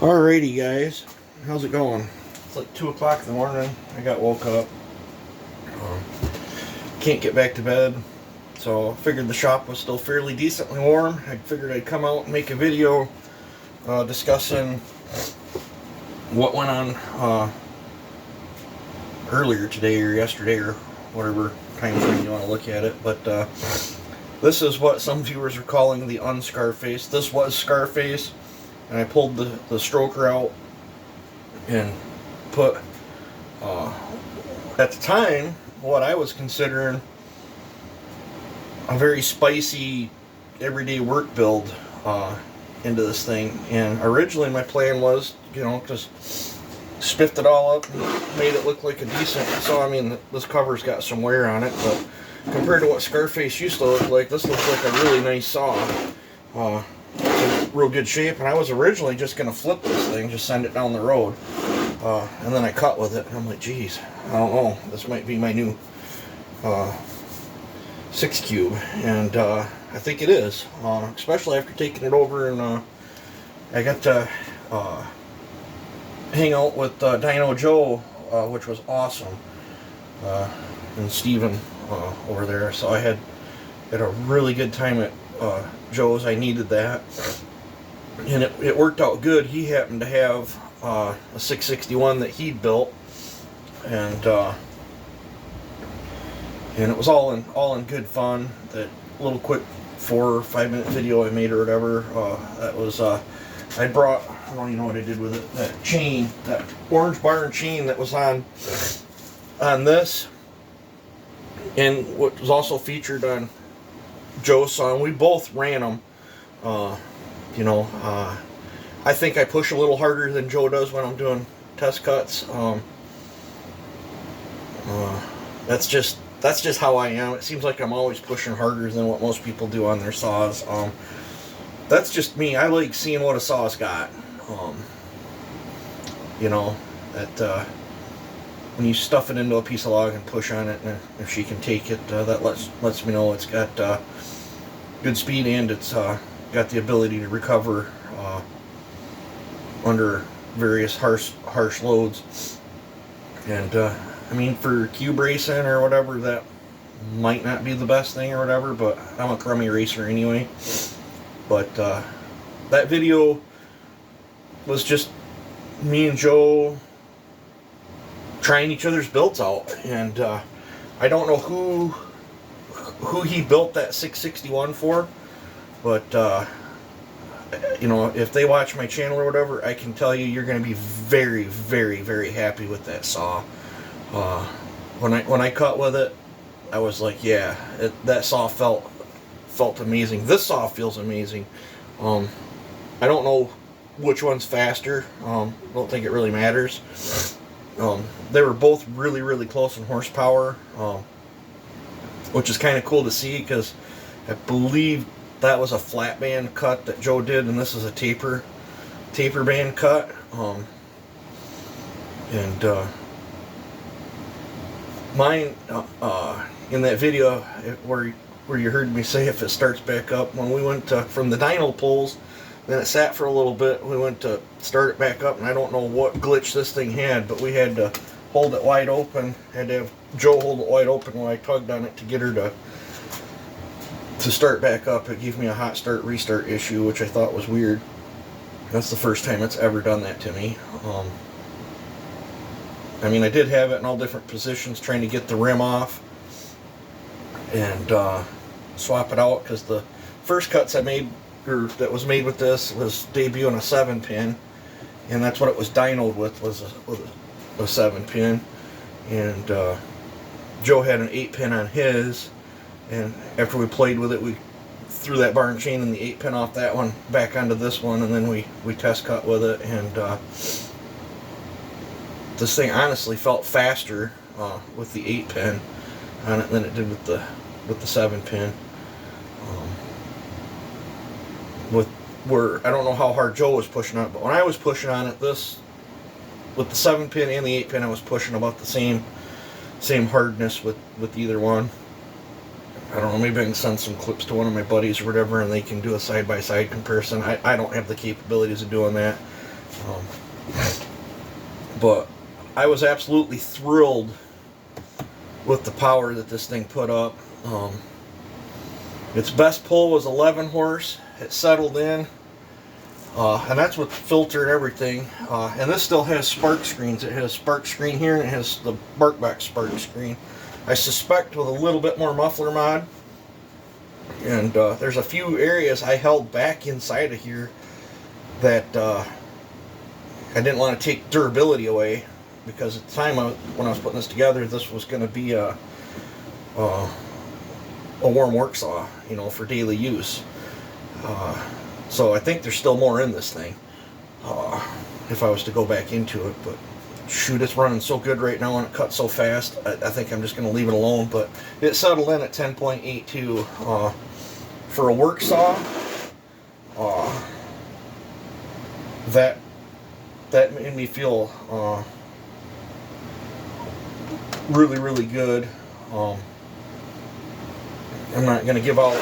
Alrighty guys, how's it going? It's like 2 o'clock in the morning. I got woke up. Can't get back to bed, so I figured the shop was still fairly decently warm. I figured I'd come out and make a video discussing what went on earlier today or yesterday or whatever time frame you want to look at it. But this is what some viewers are calling the un-Scarface. This was Scarface. And I pulled the stroker out and put, at the time, what I was considering a very spicy everyday work build into this thing. And originally my plan was, just spiffed it all up and made it look like a decent. So I mean, this cover's got some wear on it, but compared to what Scarface used to look like, this looks like a really nice saw. It's in real good shape, and I was originally just going to flip this thing, just send it down the road, and then I cut with it, and I'm like, geez, I don't know, this might be my new 6 cube, and I think it is, especially after taking it over, and I got to hang out with Dyno Joe, which was awesome, and Steven over there, so I had a really good time at Joe's. I needed that, and it worked out good. He happened to have a 661 that he'd built, and it was all in good fun. That little quick 4 or 5 minute video I made or whatever, that was I brought, I don't even know what I did with it, that chain, that orange barn chain that was on this, and what was also featured on Joe's song. We both ran them. I think I push a little harder than Joe does when I'm doing test cuts. That's just how I am. It seems like I'm always pushing harder than what most people do on their saws. That's just me. I like seeing what a saw's got. When you stuff it into a piece of log and push on it, and if she can take it, that lets me know it's got good speed, and it's got the ability to recover under various harsh loads. And I mean, for cube racing or whatever, that might not be the best thing or whatever, but I'm a crummy racer anyway. But that video was just me and Joe trying each other's builds out, and I don't know who he built that 661 for, but if they watch my channel or whatever, I can tell you, you're going to be very, very, very happy with that saw. When I cut with it, I was like, yeah, that saw felt amazing. This saw feels amazing. I don't know which one's faster. Don't think it really matters. They were both really, really close in horsepower, which is kind of cool to see, because I believe that was a flat band cut that Joe did, and this is a taper band cut. Mine, in that video where you heard me say if it starts back up, when we went from the dyno pulls, then it sat for a little bit, we went to start it back up, and I don't know what glitch this thing had, but we had to hold it wide open, had to have Joe hold it wide open when I tugged on it to get her to start back up. It gave me a hot start restart issue, which I thought was weird. That's the first time it's ever done that to me. I mean, I did have it in all different positions, trying to get the rim off and swap it out, because the first cuts I made, or that was made with this, was debuting a 7-pin, and that's what it was dynoed with, was a 7-pin, and Joe had an 8-pin on his, and after we played with it, we threw that barn chain and the 8-pin off that one back onto this one, and then we test cut with it, and this thing honestly felt faster with the 8-pin on it than it did with the 7-pin. Where I don't know how hard Joe was pushing on it, but when I was pushing on it, this with the 7-pin and the 8-pin, I was pushing about the same hardness with either one. I don't know, maybe I can send some clips to one of my buddies or whatever, and they can do a side-by-side comparison. I don't have the capabilities of doing that. Um, but I was absolutely thrilled with the power that this thing put up. Its best pull was 11 horse. It settled in, and that's with filter and everything. And this still has spark screens. It has spark screen here, and it has the barkback spark screen. I suspect with a little bit more muffler mod. And there's a few areas I held back inside of here that I didn't want to take durability away, because at the time when I was putting this together, this was going to be a warm work saw, you know, for daily use. So I think there's still more in this thing if I was to go back into it. But shoot, it's running so good right now and it cuts so fast. I think I'm just going to leave it alone. But it settled in at 10.82 for a work saw. That made me feel really, really good. I'm not going to give out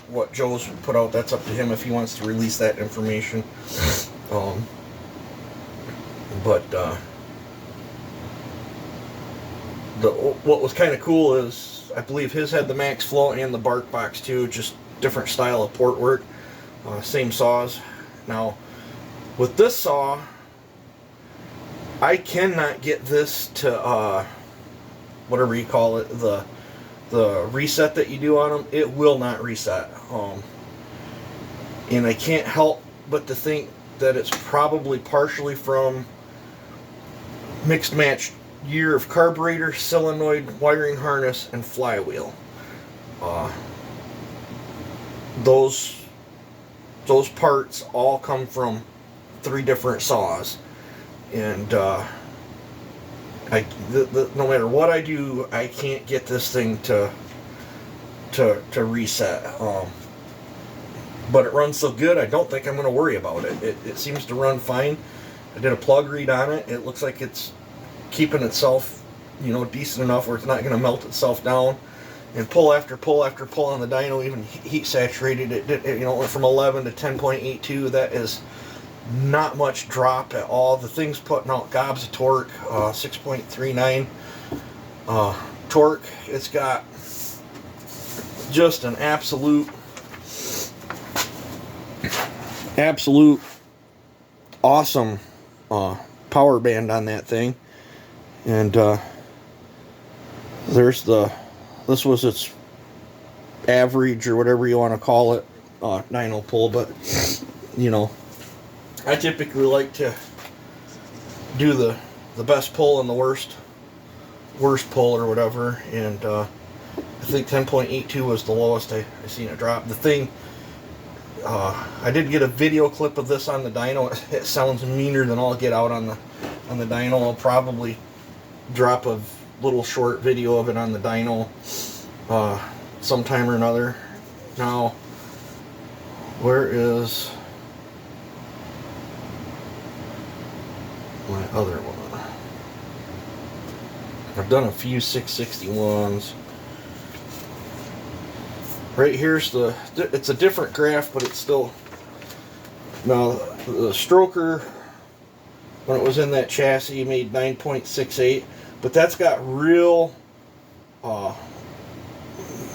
what Joe's put out. That's up to him if he wants to release that information. What was kind of cool is I believe his had the max flow and the bark box too, just different style of port work. Same saws. Now, with this saw, I cannot get this to whatever you call it, the reset that you do on them. It will not reset. And I can't help but to think that it's probably partially from mixed match year of carburetor, solenoid, wiring harness, and flywheel. Those parts all come from 3 different saws, and no matter what I do, I can't get this thing to reset. But it runs so good, I don't think I'm going to worry about it. It seems to run fine. I did a plug read on it. It looks like it's keeping itself, you know, decent enough where it's not going to melt itself down. And pull after pull after pull on the dyno, even heat saturated, it you know, went from 11 to 10.82. That is not much drop at all. The thing's putting out gobs of torque, 6.39 torque. It's got just an absolute awesome power band on that thing. And this was its average, or whatever you want to call it, dyno pull. But you know, I typically like to do the best pull and the worst pull, or whatever. And I think 10.82 was the lowest I seen it drop. The thing, I did get a video clip of this on the dyno. It sounds meaner than all get out on the dyno. I'll probably drop a little short video of it on the dyno sometime or another. Now, where is my other one? I've done a few 661s. Right here's it's a different graph, but it's still, now the stroker, when it was in that chassis, made 9.68, but that's got real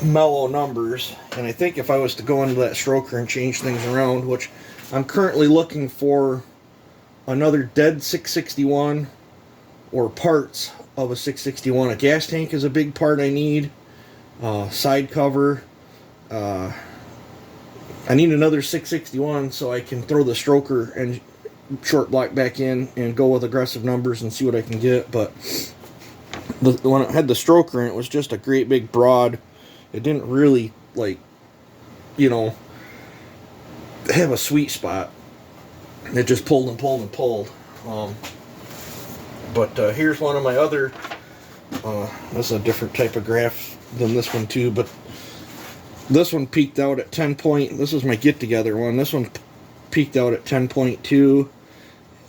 mellow numbers. And I think if I was to go into that stroker and change things around, which I'm currently looking for another dead 661 or parts of a 661. A gas tank is a big part I need. Side cover. I need another 661 so I can throw the stroker and short block back in and go with aggressive numbers and see what I can get. But when it had the stroker in, it was just a great big broad. It didn't really, like, you know, have a sweet spot. It just pulled and pulled and pulled. But here's one of my other, this is a different type of graph than this one too, but this one peaked out at 10 point, this is my get together one. This one peaked out at 10.2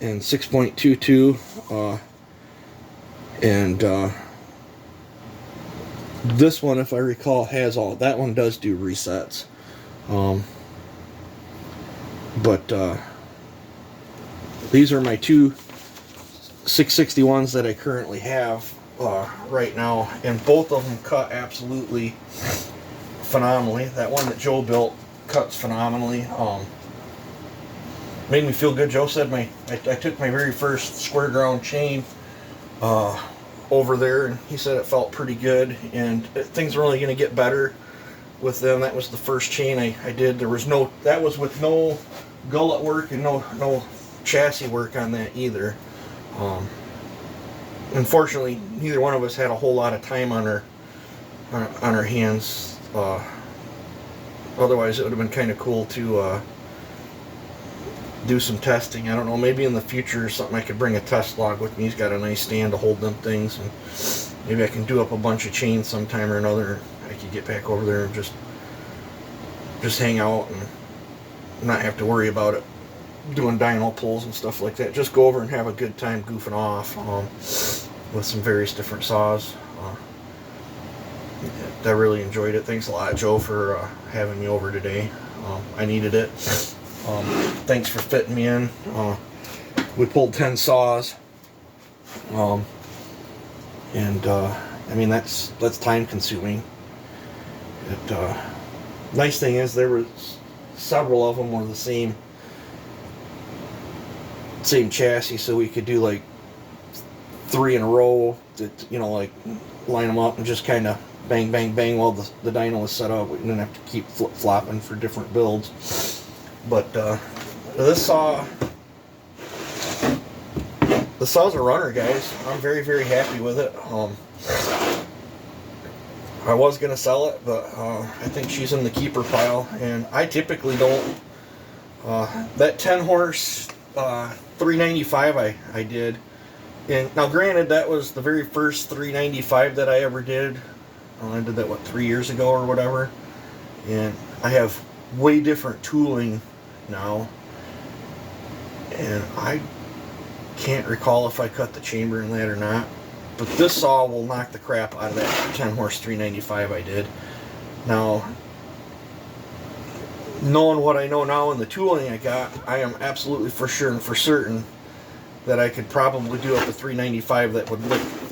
and 6.22. This one, if I recall, has all, that one does do resets. these are my two 661s that I currently have right now, and both of them cut absolutely phenomenally. That one that Joe built cuts phenomenally. Made me feel good. Joe said I took my very first square ground chain over there, and he said it felt pretty good, and things are only going to get better with them. That was the first chain I did. That was with no gullet work and no chassis work on that either. Unfortunately, neither one of us had a whole lot of time on our hands. Otherwise, it would have been kind of cool to do some testing. I don't know, maybe in the future or something I could bring a test log with me. He's got a nice stand to hold them things, and maybe I can do up a bunch of chains sometime or another. I could get back over there and just hang out and not have to worry about it, doing dyno pulls and stuff like that. Just go over and have a good time goofing off with some various different saws. I really enjoyed it. Thanks a lot, Joe, for having me over today. I needed it. Thanks for fitting me in. We pulled 10 saws, and I mean that's time consuming. Nice thing is there were several of them were the same chassis, so we could do like 3 in a row to, like line them up and just kind of bang bang bang while the dyno was set up. We didn't have to keep flip flopping for different builds. But this saw's a runner, guys. I'm very, very happy with it. I was going to sell it, but I think she's in the keeper pile. And I typically don't. That 10 horse 395 I did. And now granted, that was the very first 395 that I ever did. I did that, 3 years ago or whatever. And I have way different tooling now, and I can't recall if I cut the chamber in that or not, but this saw will knock the crap out of that 10 horse 395 I did. Now, knowing what I know now and the tooling I got, I am absolutely for sure and for certain that I could probably do up a 395 that would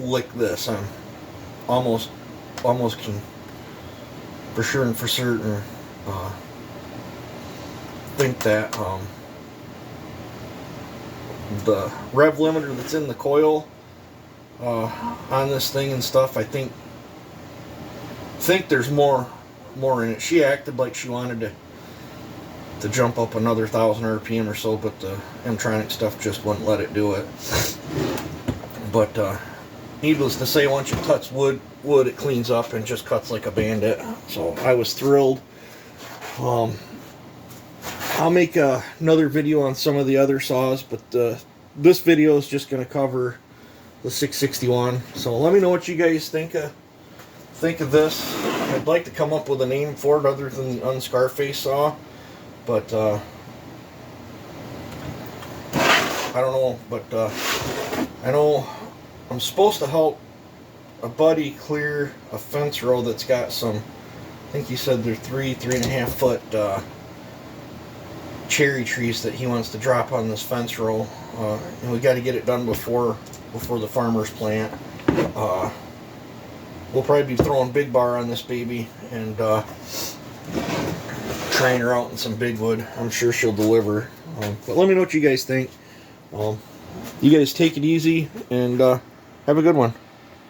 lick this. I'm almost can for sure and for certain think that the rev limiter that's in the coil on this thing and stuff, I think there's more in it. She acted like she wanted to jump up another 1,000 RPM or so, but the M-tronic stuff just wouldn't let it do it. But needless to say, once you touch wood, it cleans up and just cuts like a bandit. So I was thrilled. I'll make another video on some of the other saws, but this video is just going to cover the 661. So let me know what you guys think of this. I'd like to come up with a name for it other than the unscarface saw, but I don't know. But I know I'm supposed to help a buddy clear a fence row that's got some, I think he said they're 3.5 foot cherry trees that he wants to drop on this fence row, and we got to get it done before the farmer's plant. We'll probably be throwing big bar on this baby and trying her out in some big wood. I'm sure she'll deliver. But let me know what you guys think. You guys take it easy and have a good one.